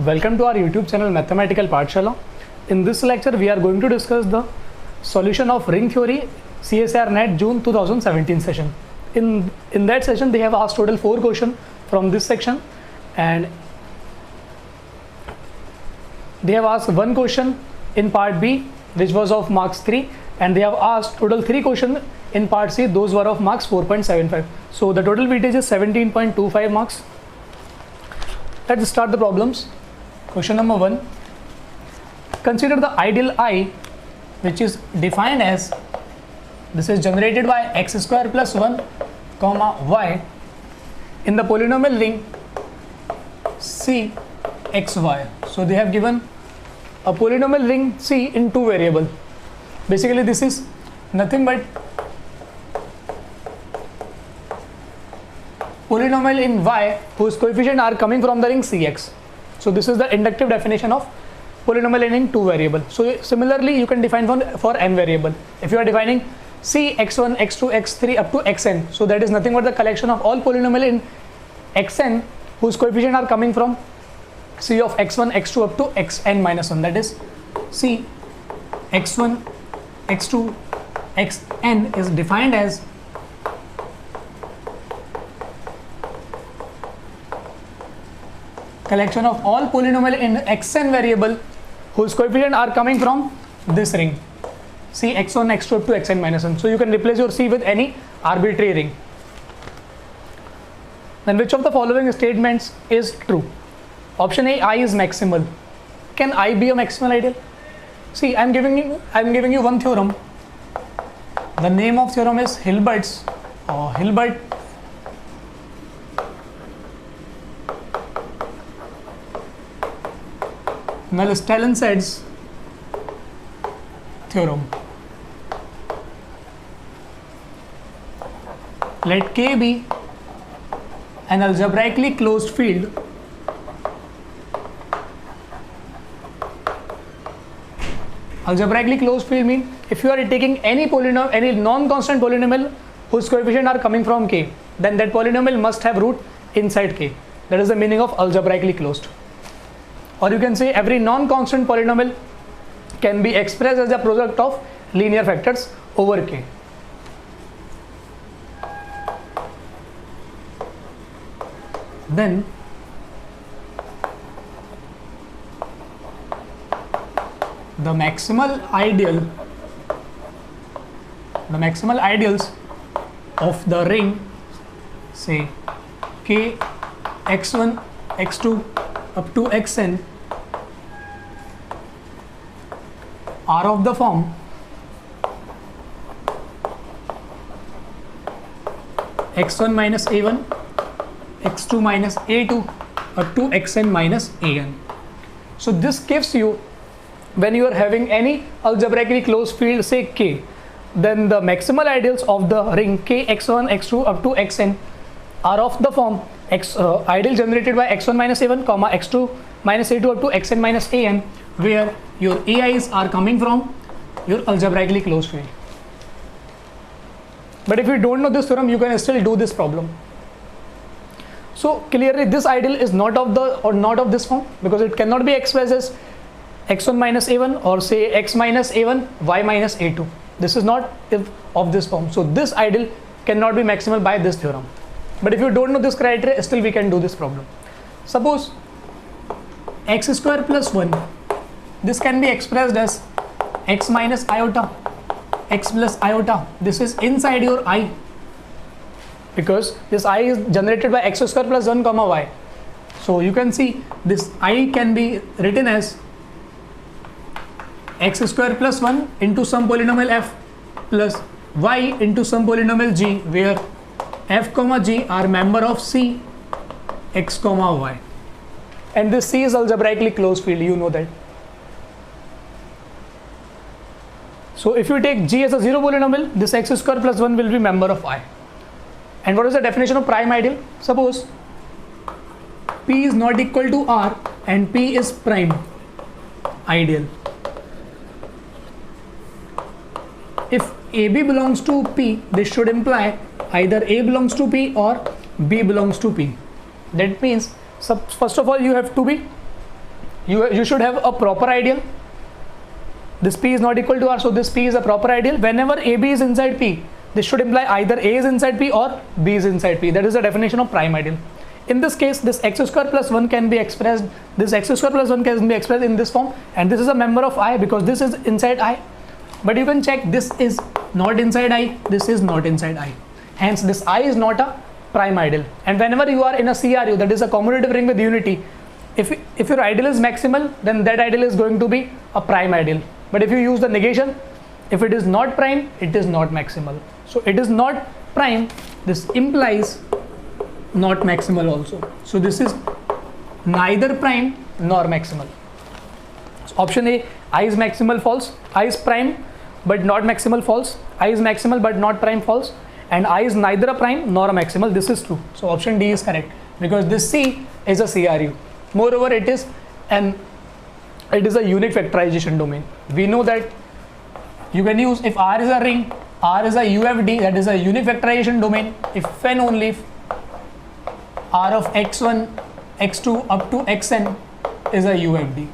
Welcome to our YouTube channel Mathematical Pathshala. In this lecture, we are going to discuss the solution of ring theory CSIR NET June 2017 session. In that session, they have asked total 4 questions from this section, and they have asked 1 question in part B, which was of marks 3, and they have asked total 3 questions in part C, those were of marks 4.75. So the total weightage is 17.25 marks. Let's start the problems. Question number 1. Consider the ideal I, which is defined as, this is generated by x square plus 1 comma y in the polynomial ring C xy. So they have given a polynomial ring C in 2 variables. Basically this is nothing but polynomial in y whose coefficients are coming from the ring Cx. So this is the inductive definition of polynomial in 2 variables. So similarly you can define for n variable. If you are defining C x1, x2, x3 up to xn, so that is nothing but the collection of all polynomial in xn whose coefficients are coming from C of x1, x2 up to xn minus 1. That is C x1, x2, xn is defined as collection of all polynomial in xn variable whose coefficients are coming from this ring C x1, x2 up to xn minus 1. So you can replace your C with any arbitrary ring. Then which of the following statements is true? Option A, I is maximal. Can I be a maximal ideal? See, I'm giving you one theorem. The name of theorem is Hilbert's or Hilbert Null-Stefanson's theorem. Let K be an algebraically closed field algebraically closed field means if you are taking any polynomial, any non-constant polynomial whose coefficients are coming from K, then that polynomial must have root inside K. That is the meaning of algebraically closed. Or you can say every non-constant polynomial can be expressed as a product of linear factors over K. Then the maximal ideals of the ring, say K x1, x2 up to xn, are of the form x1 minus a1, x2 minus a2 up to xn minus an. So this gives you, when you are having any algebraically closed field, say K, then the maximal ideals of the ring K x1, x2 up to xn are of the form ideal generated by x1 minus a1 comma x2 minus a2 up to xn minus an, where your AIs are coming from your algebraically closed field. But if you don't know this theorem, you can still do this problem. So clearly this ideal is not of this form, because it cannot be expressed as x1 minus a1 or say x minus a1 y minus a2. This is not of this form. So this ideal cannot be maximal by this theorem. But if you don't know this criteria, still we can do this problem. Suppose x square plus 1, this can be expressed as x minus iota, x plus iota. This is inside your I, because this I is generated by x square plus 1 comma y. So you can see this I can be written as x square plus 1 into some polynomial f plus y into some polynomial g, where f comma g are member of C x comma y, and this C is algebraically closed field, you know that. So if you take g as a 0 polynomial, this x square plus 1 will be member of I. And what is the definition of prime ideal? Suppose P is not equal to R and P is prime ideal. If AB belongs to P, this should imply either A belongs to P or B belongs to P. That means, first of all, you have to be you should have a proper ideal. This P is not equal to R, so this P is a proper ideal. Whenever AB is inside P, this should imply either A is inside P or B is inside P. That is the definition of prime ideal. In this case, this x square plus 1 can be expressed, this x square plus 1 can be expressed in this form, and this is a member of I because this is inside I. But you can check, this is not inside I, this is not inside I. Hence, this I is not a prime ideal. And whenever you are in a CRU, that is a commutative ring with unity, if your ideal is maximal, then that ideal is going to be a prime ideal. But if you use the negation, if it is not prime, it is not maximal. So it is not prime, this implies not maximal also. So this is neither prime nor maximal. So option A, I is maximal, false. I is prime but not maximal, false. I is maximal but not prime, false. And I is neither a prime nor a maximal, this is true. So option D is correct because this C is a CRU. Moreover, it is a unique factorization domain. We know that you can use, if R is a ring, R is a UFD, that is a unique factorization domain, if and only if R of x1, x2 up to xn is a UFD.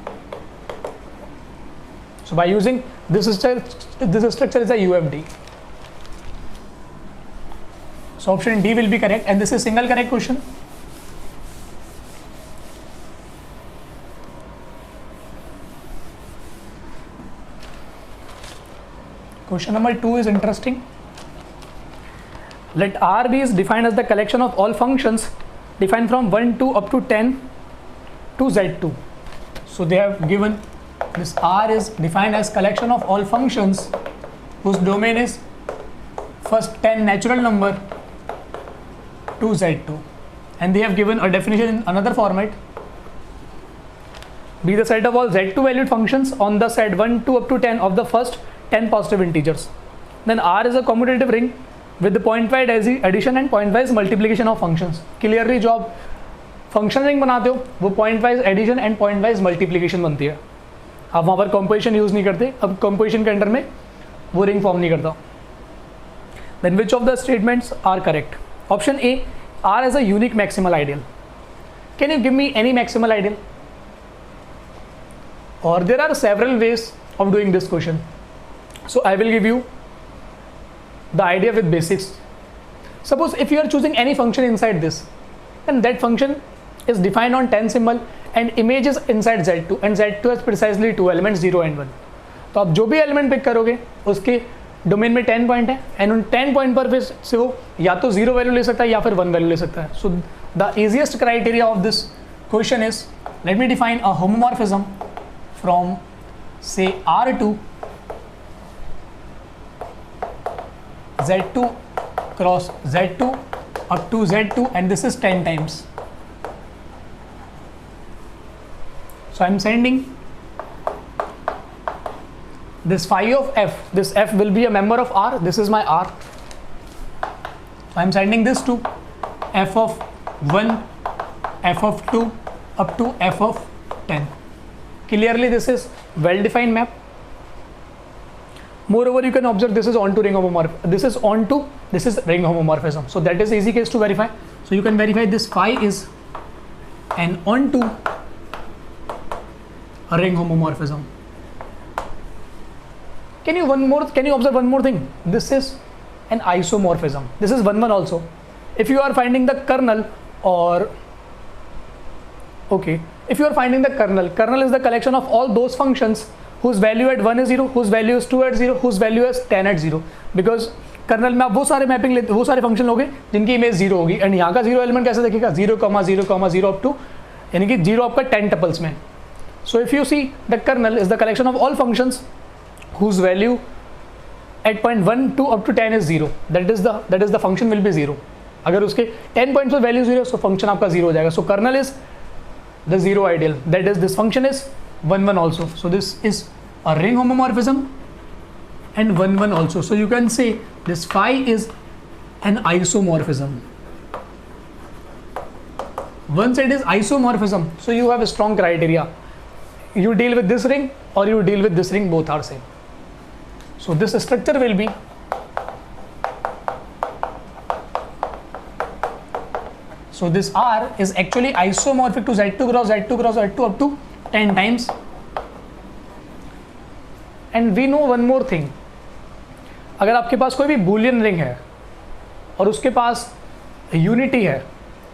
So by using this structure is a UFD. So option D will be correct, and this is single correct question. Question number 2 is interesting. Let R be is defined as the collection of all functions defined from 1 to up to 10 to Z2. So they have given this R is defined as collection of all functions whose domain is first 10 natural number to Z2, and they have given a definition in another format. Be the set of all Z2 valued functions on the set 1 to up to 10 of the first 10 positive integers. Then R is a commutative ring with the point-wise addition and point-wise multiplication of functions. Clearly जो आप function ring बनाते हो वो point-wise addition and point-wise multiplication बनती है. आप वहाँ पर composition यूज़ नहीं करते. अब composition के अंडर में वो रिंग फॉर्म नहीं करता. Then which of the statements are correct? Option A, R is a unique maximal ideal. Can you give me any maximal ideal? Or there are several ways of doing this question. So I will give you the idea with basics. Suppose if you are choosing any function inside this, and that function is defined on 10 symbol and image is inside Z2, and Z2 has precisely 2 elements 0 and 1. तो आप जो भी element pick करोगे उसके domain में 10 point है, and उन 10 point पर फिर से वो या तो 0 वैल्यू ले सकता है या फिर 1 वैल्यू ले सकता है. So the easiest criteria of this question is, let me define a homomorphism from से R2 Z2 cross Z2 up to Z2, and this is 10 times. So I am sending this phi of f, this f will be a member of R, this is my R. So I am sending this to f of 1, f of 2 up to f of 10. Clearly this is well defined map. Moreover, you can observe this is onto ring homomorphism. This is ring homomorphism. So that is easy case to verify. So you can verify this phi is an onto a ring homomorphism. Can you observe one more thing? This is an isomorphism. This is 1 1 also. If you are finding the kernel, or okay, if you are finding the kernel is the collection of all those functions whose value at 1 is 0, whose value is 2 at 0, whose value is 10 at 0. Because colonel में आप वो सारे mapping लेते, वो सारे function लोगे जिनकी image 0 होगी, एंड यहाँ का 0 एलिमेंट कैसे देखेगा 0,0,0 अप टू, यानी कि 0 आपका 10 टपल्स में. So if you see the kernel is the collection of all functions whose value at point 1 to up to 10 is 0, that is the function will be 0. अगर उसके 10 points पर value 0, so function आपका 0 हो जाएगा. So kernel is the 0 ideal, that is this function is 1 1 also. So this is a ring homomorphism and 1 1 also. So you can say this phi is an isomorphism. Once it is isomorphism, so you have a strong criteria. You deal with this ring or you deal with this ring, both are same. So this structure will be so this R is actually isomorphic to Z2 cross Z2 cross Z2 up to 10 times. And we know one more thing, अगर आपके पास कोई भी Boolean ring है और उसके पास unity है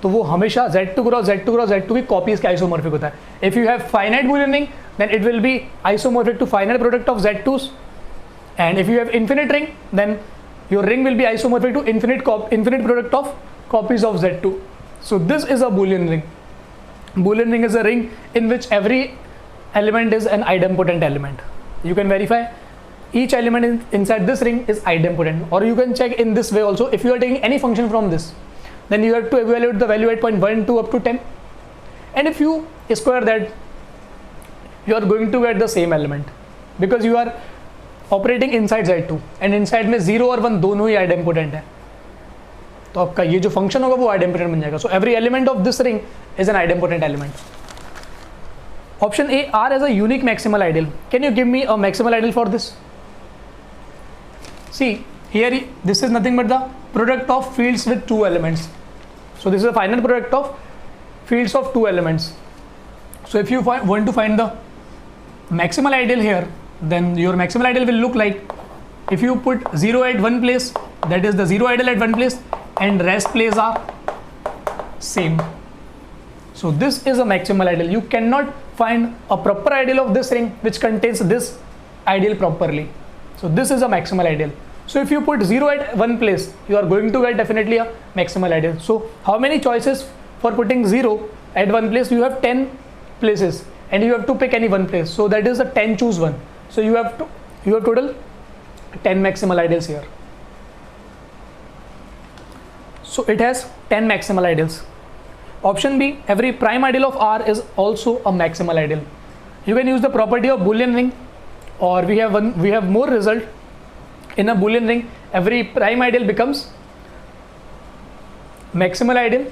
तो वो हमेशा Z2 cross Z2 cross Z2 की कॉपीज के आइसोमॉर्फिक होता है. If you have finite Boolean ring then it will be isomorphic to finite product of Z2s, and if you have infinite ring then your ring will be isomorphic to infinite product of copies of Z2. So this is a Boolean ring. Boolean ring is a ring in which every element is an idempotent element. You can verify each element inside this ring is idempotent, or you can check in this way also. If you are taking any function from this, then you have to evaluate the value at point 1, 2 up to 10, and if you square that, you are going to get the same element because you are operating inside Z2 and inside में 0 और 1 दोनों ही idempotent है, तो आपका ये जो function होगा वो आइडेम्पोटेंट बन जाएगा. So every element of this ring is an idempotent element. Option A, R has a unique maximal ideal. Can you give me a maximal ideal for this? See here this is nothing but the product of fields with 2 elements. So this is a final product of fields of 2 elements. So if you want to find the maximal ideal here, then your maximal ideal will look like, if you put 0 at one place, that is the 0 ideal at one place, and rest places are same. So this is a maximal ideal. You cannot find a proper ideal of this ring which contains this ideal properly. So this is a maximal ideal. So if you put 0 at one place, you are going to get definitely a maximal ideal. So how many choices for putting 0 at one place? You have 10 places and you have to pick any one place. So that is a 10 choose 1. So you have total 10 maximal ideals here. So it has 10 maximal ideals. Option B, every prime ideal of R is also a maximal ideal. You can use the property of Boolean ring, or we have more result. In a Boolean ring, every prime ideal becomes maximal ideal.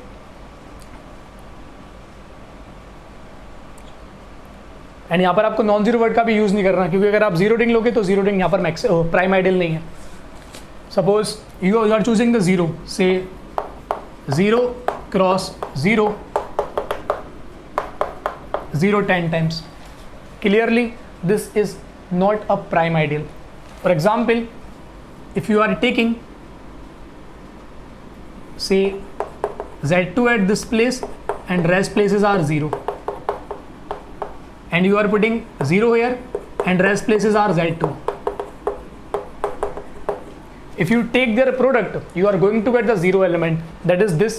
And यहाँ पर आपको non zero word का भी use नहीं करना, क्योंकि अगर आप जीरो रिंग लोगे तो जीरो रिंग यहाँ पर प्राइम आइडियल नहीं है. Suppose you are choosing the zero, say 0 cross 0 0 10 times. Clearly this is not a prime ideal. For example, if you are taking say Z2 at this place and rest places are 0, and you are putting 0 here and rest places are Z2. If you take their product, you are going to get the 0 element, that is this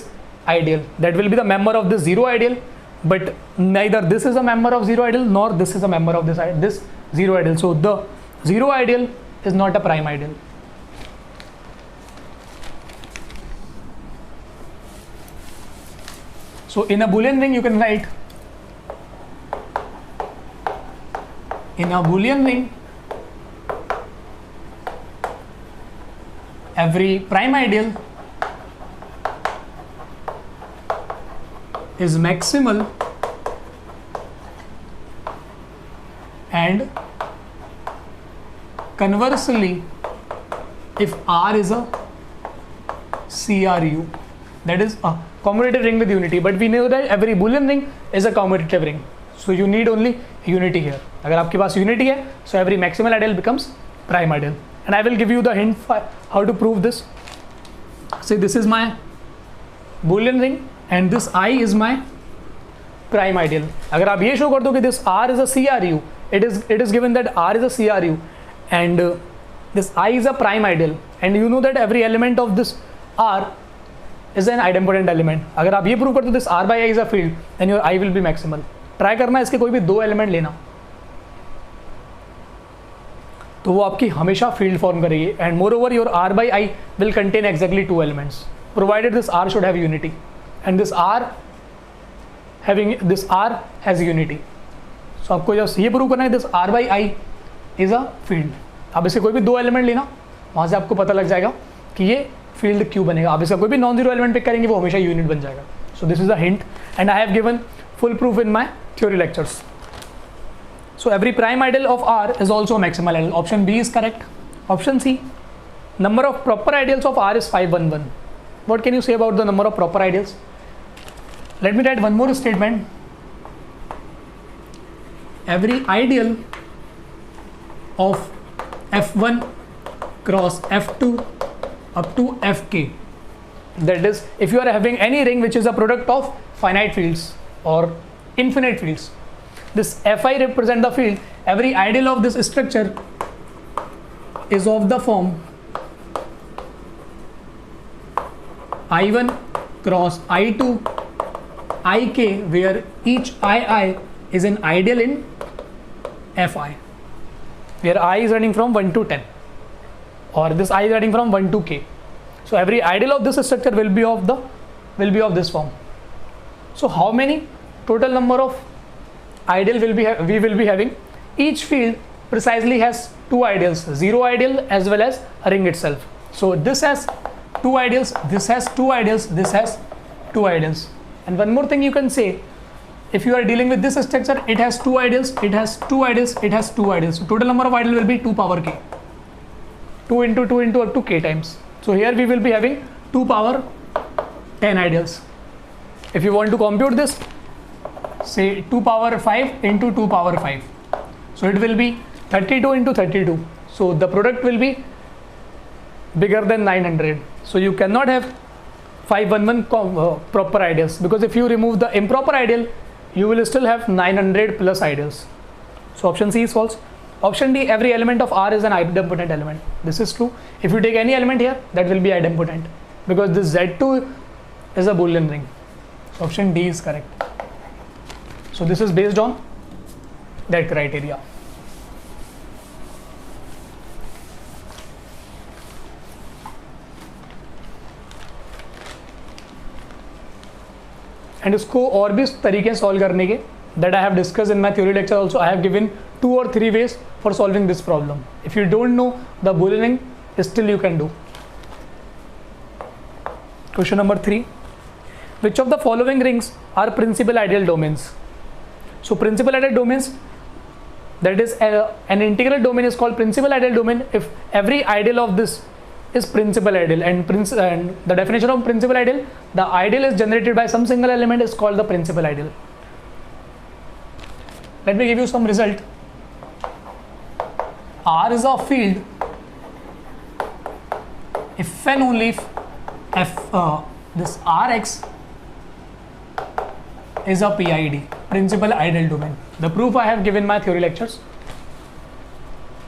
ideal, that will be the member of this 0 ideal, but neither this is a member of 0 ideal nor this is a member of this 0 ideal. So the 0 ideal is not a prime ideal. So in a Boolean ring you can write, in a Boolean ring, every prime ideal is maximal and conversely, if R is a CRU, that is a commutative ring with unity, but we know that every Boolean ring is a commutative ring. So you need only unity here. अगर आपके पास unity है, so every maximal ideal becomes prime ideal. And I will give you the hint how to prove this. See, this is my Boolean ring and this I is my prime ideal. अगर आप ये show कर दो कि this R is a CRU, it is given that R is a CRU and this I is a prime ideal, and you know that every element of this R is an idempotent element. अगर आप ये prove कर दो this R by I is a field, then your I will be maximal. Try करना इसके कोई भी 2 element लेना, तो वो आपकी हमेशा फील्ड फॉर्म करेगी. And more over your R by I will contain exactly 2 elements, provided this R should have unity, and this R has unity. So आपको जब ये प्रूव करना है this R by I is a field, आप इसके कोई भी 2 element लेना, वहाँ से आपको पता लग जाएगा कि ये फील्ड क्यों बनेगा. आप इसका कोई भी नॉन जीरो एलिमेंट पिक करेंगे वो हमेशा यूनिट बन जाएगा. सो this is a hint and I have given full proof in my theory lectures. So every prime ideal of R is also a maximal ideal. Option B is correct. Option C, number of proper ideals of R is 511. What can you say about the number of proper ideals? Let me write one more statement. every ideal of f1 cross f2 up to fk. That is, if you are having any ring which is a product of finite fields or infinite fields, this fi represent the field. Every ideal of this structure is of the form I1 cross I2 ik, where each ii is an ideal in fi, where I is running from 1 to 10, or this I is running from 1 to k. So every ideal of this structure will be of this form. So how many total number of ideal we will be having? Each field precisely has two ideals, zero ideal as well as a ring itself. So this has two ideals, this has two ideals, this has two ideals. And one more thing you can say, if you are dealing with this structure, it has two ideals, it has two ideals, it has two ideals. So total number of ideal will be 2 power k, 2 into 2 into up to k times. So here we will be having 2 power 10 ideals. If you want to compute this, say 2 power 5 into 2 power 5. So it will be 32 into 32. So the product will be bigger than 900. So you cannot have 511 proper ideals, because if you remove the improper ideal, you will still have 900 plus ideals. So option C is false. Option D, every element of R is an idempotent element. This is true. If you take any element here, that will be idempotent, because this Z2 is a Boolean ring. So option D is correct. So this is based on that criteria. And इसको और भी तरीके solve करने के, that I have discussed in my theory lecture also. I have given 2 or 3 ways for solving this problem. If you don't know the Boolean ring, still you can do. Question number 3. Which of the following rings are principal ideal domains? So principal ideal domains, that is an integral domain is called principal ideal domain if every ideal of this is principal ideal, and the definition of principal ideal, the ideal is generated by some single element, is called the principal ideal. Let me give you some result. R is a field if and only if this Rx is a PID, principal ideal domain. The proof I have given my theory lectures.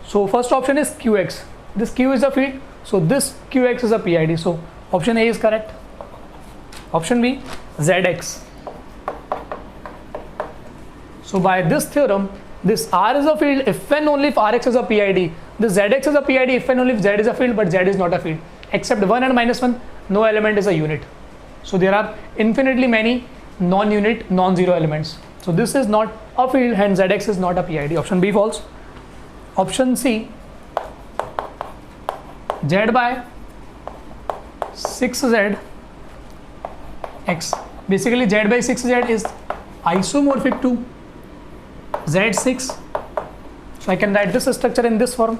So first option is Qx. This Q is a field, so this Qx is a PID. So option A is correct. Option B, Zx. So by this theorem, this R is a field if and only if Rx is a PID. This Zx is a PID if and only if Z is a field, but Z is not a field. Except 1 and -1, no element is a unit. So there are infinitely many non-unit, non-zero elements. So this is not a field, hence Zx is not a PID. Option B false. Option C, Z by 6Z X. Basically Z by 6Z is isomorphic to Z6. So I can write this structure in this form,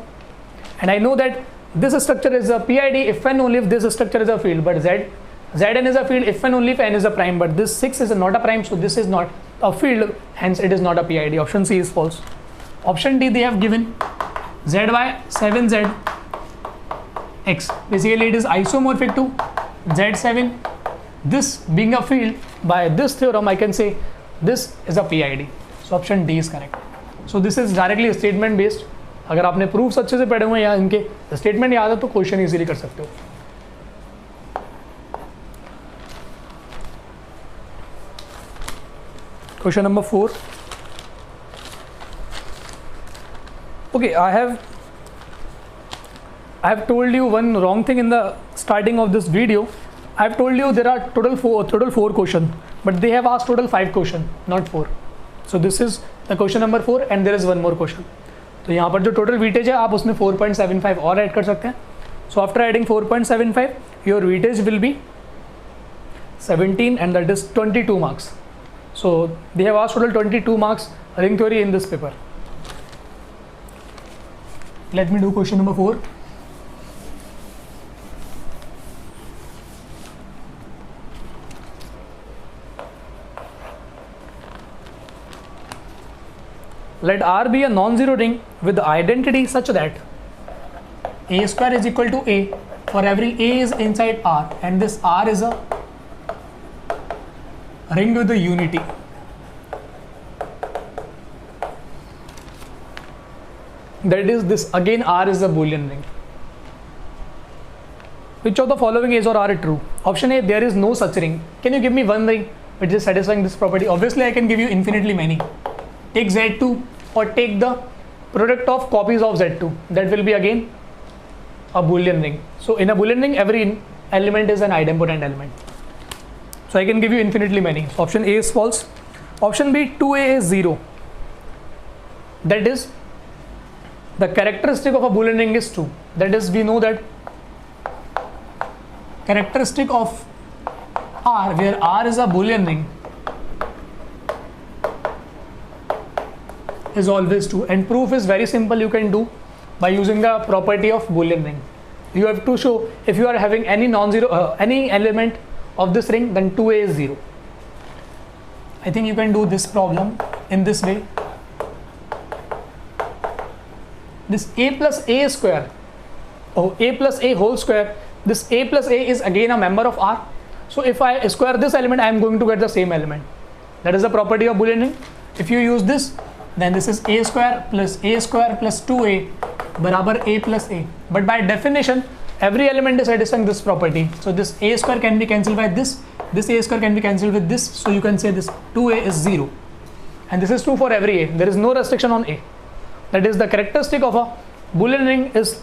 and I know that this structure is a PID if and only if this structure is a field, but Zn is a field if and only if n is a prime, but this 6 is not a prime, so this is not a field, hence it is not a PID. Option C is false. Option D, they have given Z by 7Z X. Basically it is isomorphic to Z7. This being a field, by this theorem I can say this is a PID. So option D is correct. So this is directly statement based. अगर आपने proofs अच्छे से पढ़े हुए हैं या इनके statement याद है तो क्वेश्चन इजीली कर सकते हो. Question number 4. Okay, I have told you one wrong thing in the starting of this video. I have told you there are total four questions, but they have asked total 5 questions, not 4. So this is the question number 4, and there is one more question. तो यहाँ पर जो total weightage है आप उसमें 4.75 और add कर सकते हैं. So after adding 4.75 your weightage will be 17 and that is 22 marks. So they have asked total 22 marks ring theory in this paper. Let me do question number 4. let R be a non-zero ring with the identity such that A square is equal to A for every A is inside R, and this R is a ring with the unity. That is, this again R is a Boolean ring. Which of the following is or are true? Option A, there is no such ring. Can you give me one ring which is satisfying this property? Obviously I can give you infinitely many. Take Z2 or take the product of copies of Z2. That will be again a Boolean ring. So in a Boolean ring, every element is an idempotent element. So I can give you infinitely many. So option A is false. Option B, 2A is 0. That is, the characteristic of a Boolean ring is 2. That is, we know that characteristic of R, where R is a Boolean ring, is always 2. And proof is very simple. You can do by using the property of Boolean ring. You have to show if you are having any non-zero any element of this ring, then 2A is 0. I think you can do this problem in this way. This A plus A square, or A plus A whole square, this A plus A is again a member of R. So if I square this element, I am going to get the same element. That is the property of Boolean ring. If you use this, then this is A square plus 2A barabar A plus A. But by definition, every element is satisfying this property. So this A square can be cancelled by this A square can be cancelled with this. So you can say this 2A is 0. And this is true for every A. There is no restriction on A. That is, the characteristic of a Boolean ring is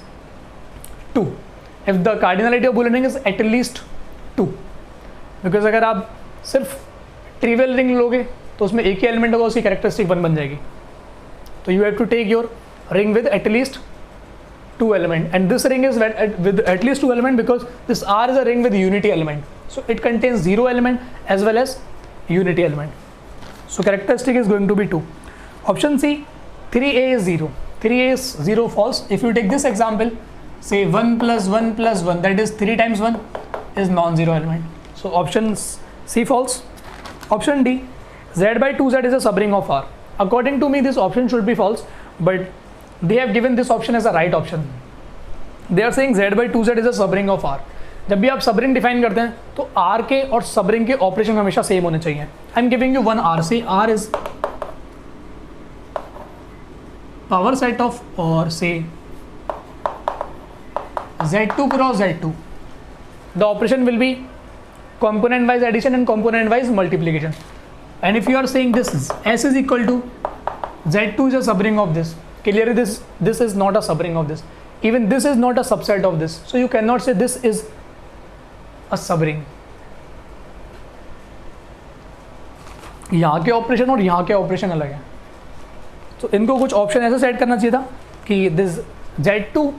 2. If the cardinality of Boolean ring is at least 2. Because अगर आप सिर्फ trivial ring लोगे तो उसमें एक ही element होगा, उसकी characteristic 1 बन जाएगी. तो you have to take your ring with at least 2 element, and this ring is with at least 2 element because this R is a ring with unity element. So it contains 0 element as well as unity element. So characteristic is going to be 2. Option C, 3A is 0. 3A is 0, false. If you take this example, say 1 plus 1 plus 1, that is 3 times 1 is non-zero element. So option C, false. Option D, Z by 2Z is a subring of R. According to me, this option should be false, but they have given this option as a right option. They are saying Z by 2Z is a subring of R. जब भी आप subring define करते हैं तो R के और subring के operation हमेशा सेम होने चाहिए. आई am giving you one R. से R is power set of, or say Z2 cross Z2. The operation will be component wise addition and component wise multiplication. And if you are saying this S is equal to Z2 is a subring of this, clearly this is not a subring of this. Even this is not a subset of this. So you cannot say this is a subring. यहाँ के operation और यहाँ के operation अलग है. तो इनको कुछ ऑप्शन ऐसा सेट करना चाहिए था कि this Z2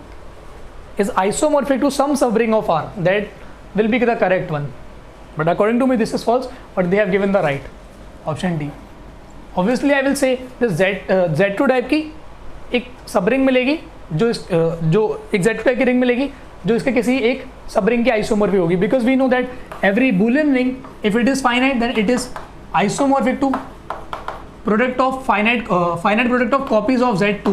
is isomorphic to some subring of R. That will be the correct one. But according to me this is false, but they have given the right option D. Obviously I will say this Z2 type की एक subring मिलेगी जो एक Z2 type की ring मिलेगी जो इसके किसी एक सबरिंग की आइसोमॉर्फिक होगी. Because we know that every Boolean ring if it is finite then it is isomorphic to product of finite product of copies of Z2,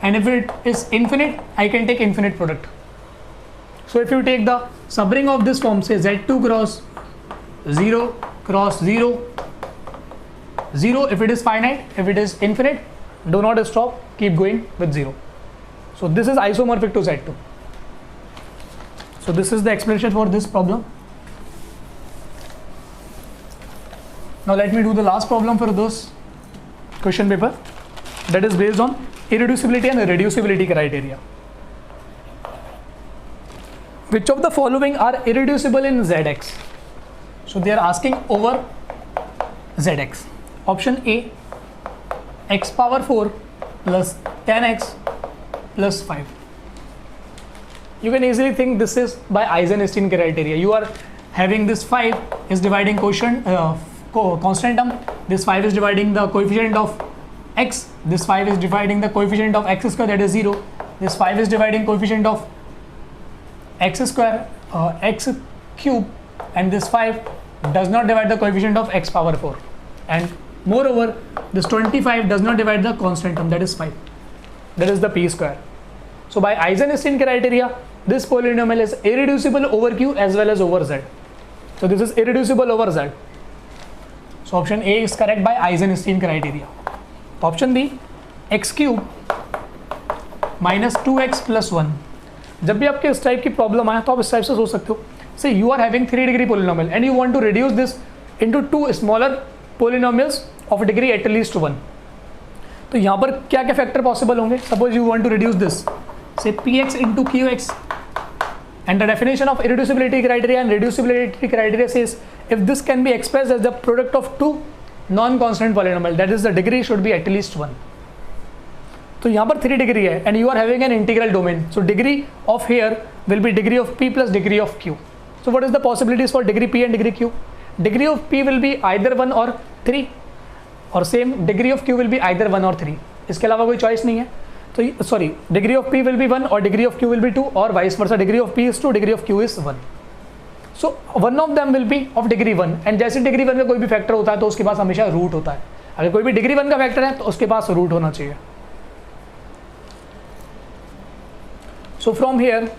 and if it is infinite I can take infinite product. So if you take the subring of this form, say Z2 cross 0 cross 0 0, if it is finite, if it is infinite, do not stop, keep going with 0. So this is isomorphic to Z2. So this is the explanation for this problem. Now let me do the last problem for this question paper, that is based on irreducibility and reducibility criteria. Which of the following are irreducible in Zx? So they are asking over Zx. Option A, x power 4 plus 10x plus 5. You can easily think this is by Eisenstein criteria. You are having this 5 is dividing quotient constant term, this 5 is dividing the coefficient of x, this 5 is dividing the coefficient of x square, that is 0, this 5 is dividing coefficient of x square, x cube, and this 5 does not divide the coefficient of x power 4, and Moreover, this 25 does not divide the constant term, that is 5. That is the p square. So by Eisenstein criteria, this polynomial is irreducible over Q as well as over Z. So this is irreducible over Z. So option A is correct by Eisenstein criteria. Option B, x cube minus 2x plus 1. जब भी आपके इस type की problem आए तो आप इस type से सोच सकते हो. Say you are having 3 degree polynomial and you want to reduce this into 2 smaller polynomials of degree at least 1. तो यहाँ पर क्या क्या फैक्टर पॉसिबल होंगे. Suppose you want to reduce this say px into qx, and the definition of irreducibility criteria and reducibility criteria says if this can be expressed as the product of two non-constant polynomial, that is the degree should be at least 1. तो यहाँ पर 3 degree है and you are having an integral domain, so degree of here will be degree of p plus degree of q. So what is the possibilities for degree p and degree q? Degree of p will be either 1 or 3, और same degree of q will be either 1 or 3. इसके अलावा कोई choice नहीं है. तो sorry, degree of p will be 1 और degree of q will be 2, और vice versa degree of p is 2, degree of q is 1. So one of them will be of degree 1, and जैसे degree 1 का कोई भी factor होता है तो उसके पास हमेशा रूट होता है. अगर कोई भी डिग्री 1 का फैक्टर है तो उसके पास रूट होना चाहिए. So from here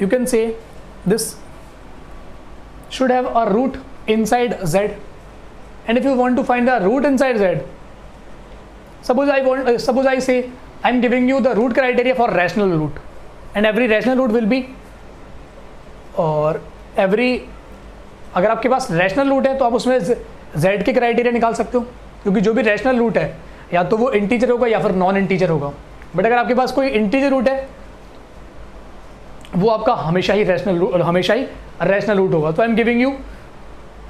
you can say this should have a root inside z, and if you want to find the root inside z, suppose I say I am giving you the root criteria for rational root, and every rational root will be, और every अगर आपके पास rational root है तो आप उसमें z के criteria निकाल सकते हो, क्योंकि जो भी रैशनल रूट है या तो वो इंटीजर होगा या फिर नॉन इंटीजर होगा. बट अगर आपके पास कोई इंटीजर रूट है वो आपका हमेशा ही रैशनल रूट होगा. तो I am giving you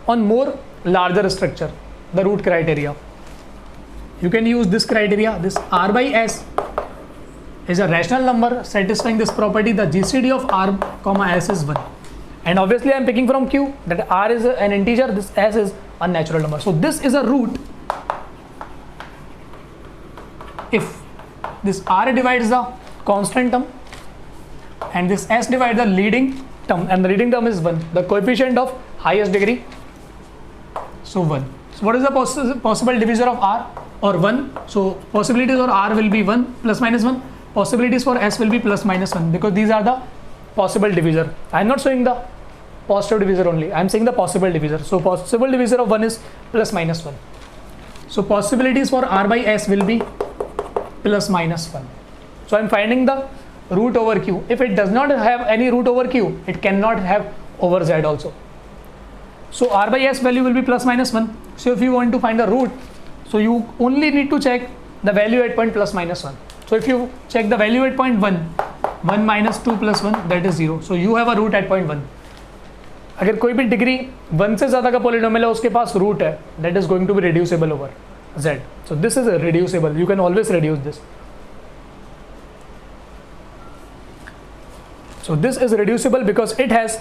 on more larger structure the root criteria. You can use this criteria. This r by s is a rational number satisfying this property. The GCD of r comma s is 1, and obviously I am picking from q that r is an integer, this s is a natural number. So this is a root if this r divides the constant term and this s divides the leading term, and the leading term is 1, the coefficient of highest degree, so 1. So what is the possible divisor of r? Or 1. So possibilities for r will be 1 plus minus 1, possibilities for s will be plus minus 1, because these are the possible divisor. I am not showing the positive divisor only, I am saying the possible divisor. So possible divisor of 1 is plus minus 1. So possibilities for r by s will be plus minus 1. So I am finding the root over q. If it does not have any root over q, it cannot have over z also. So r by s value will be plus minus 1. So if you want to find the root, so you only need to check the value at point plus minus 1. So if you check the value at point 1, 1 minus 2 plus 1, that is 0. So you have a root at point 1. अगर कोई भी degree 1 से ज़्यादा का polynomial है उसके पास root है, that is going to be reducible over z. So this is reducible. You can always reduce this. So this is reducible because it has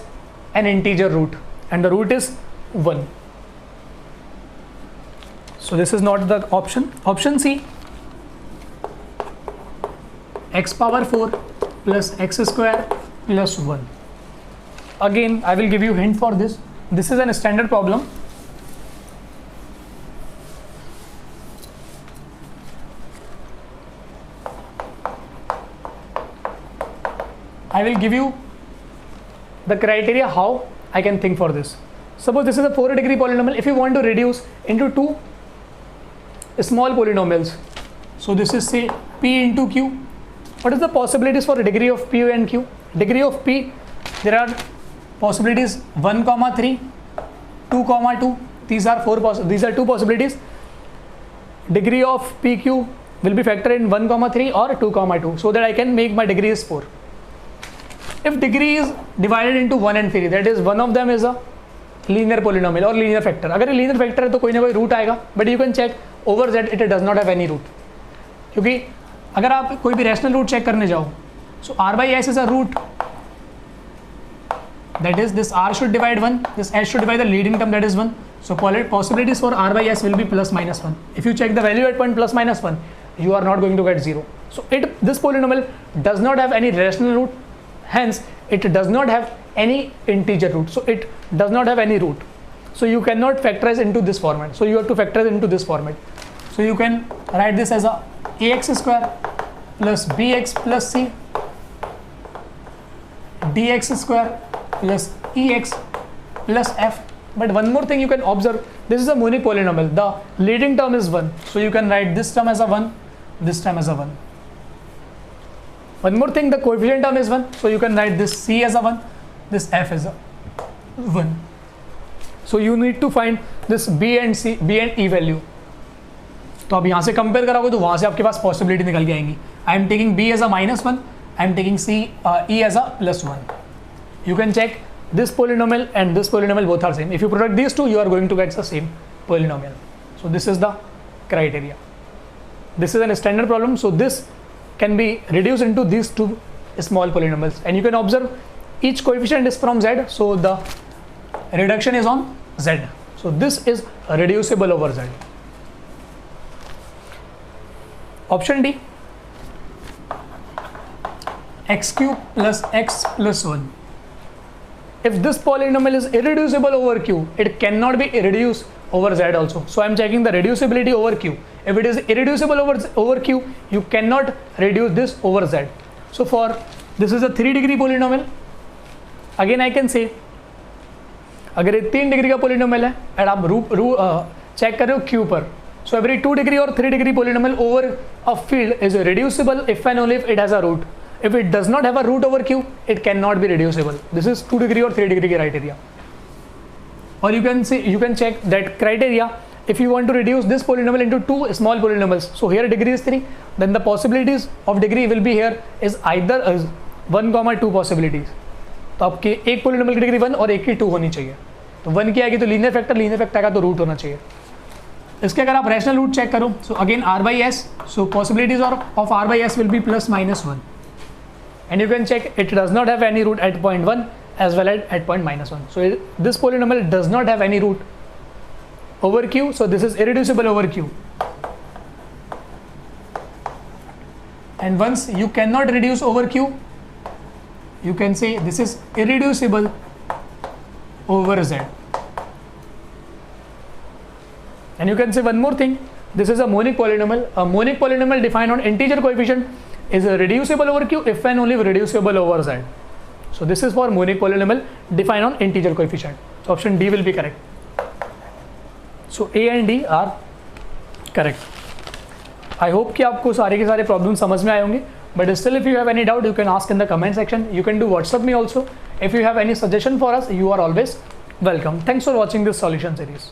an integer root, and the root is 1. So this is not the option. Option C, x power 4 plus x square plus 1. Again, I will give you hint for this. This is a standard problem. I will give you the criteria how I can think for this. Suppose this is a 4 degree polynomial. If you want to reduce into 2 small polynomials, so this is say p into q. What is the possibilities for degree of p and q? Degree of p, there are possibilities 1 comma 3, 2 comma 2. These are 2 possibilities. Degree of pq will be factored in 1 comma 3 or 2 comma 2, so that I can make my degree is 4. If degree is divided into 1 and 3, that is one of them is a linear polynomial or linear factor. अगर linear factor है तो कोई ना कोई root आएगा, but you can check over z it does not have any root. क्योंकि अगर आप कोई भी रैशनल रूट चेक करने जाओ, so r by s is a root, that is this r should divide 1, this s should divide the leading term, that is 1. So possibilities for r by s will be plus minus 1. If you check the value at point plus minus 1, you are not going to get 0. So this polynomial does not have any rational root, hence it does not have any integer root, so it does not have any root. so you cannot factorize into this format, so you have to factorize into this format. So you can write this as a ax square plus bx plus c dx square plus ex plus f. But one more thing you can observe, this is a monic polynomial, the leading term is 1, so you can write this term as a 1, this term as a 1. One more thing, the coefficient term is 1, so you can write this c as a 1, this f as a 1. So you need to find this b and c, b and e value. तो अब यहाँ से compare करोगे तो वहाँ से आपके पास possibility निकल के आएंगी. I am taking b as a -1, I am taking c e as a +1. You can check this polynomial and this polynomial, both are same. If you product these two, you are going to get the same polynomial. So this is the criteria. This is a standard problem, so this can be reduced into these two small polynomials, and you can observe each coefficient is from z, so the reduction is on z. So this is reducible over z. Option D, x cube plus x plus 1. If this polynomial is irreducible over q, it cannot be reduced over z also. So I am checking the reducibility over q. If it is irreducible over q, you cannot reduce this over z. So for this is a 3 degree polynomial. Again I can say, अगर ये 3 degree का polynomial है and आप check कर रहे हो q पर, so every 2 degree or 3 degree polynomial over a field is reducible if and only if it has a root. If it does not have a root over q, it cannot be reducible. This is 2 degree or 3 degree criteria. Or you can say, you can check that criteria if you want to reduce this polynomial into two small polynomials. So here degree is 3, then the possibilities of degree will be here is either 1, 2 possibilities. तो आपके एक polynomial की degree 1 और एक की 2 होनी चाहिए. तो 1 की आएगी तो लीनियर फैक्टर आएगा तो रूट होना चाहिए. इसके अगर आप रैशनल रूट चेक करो, so again r by s, so possibilities of r by s will be +-1. And you can check it does not have any root at point 1 as well as at point -1. So this polynomial does not have any root over q, so this is irreducible over q. And once you cannot reduce over q, you can say this is irreducible over z. And you can say one more thing, this is a monic polynomial. A monic polynomial defined on integer coefficient is reducible over q if and only reducible over z. So this is for monic polynomial defined on integer coefficient. So option D will be correct. So A and D are correct. I hope कि आपको सारे के सारे problem समझ में आए होंगे. But still, if you have any doubt, you can ask in the comment section. You can do WhatsApp me also. If you have any suggestion for us, you are always welcome. Thanks for watching this solution series.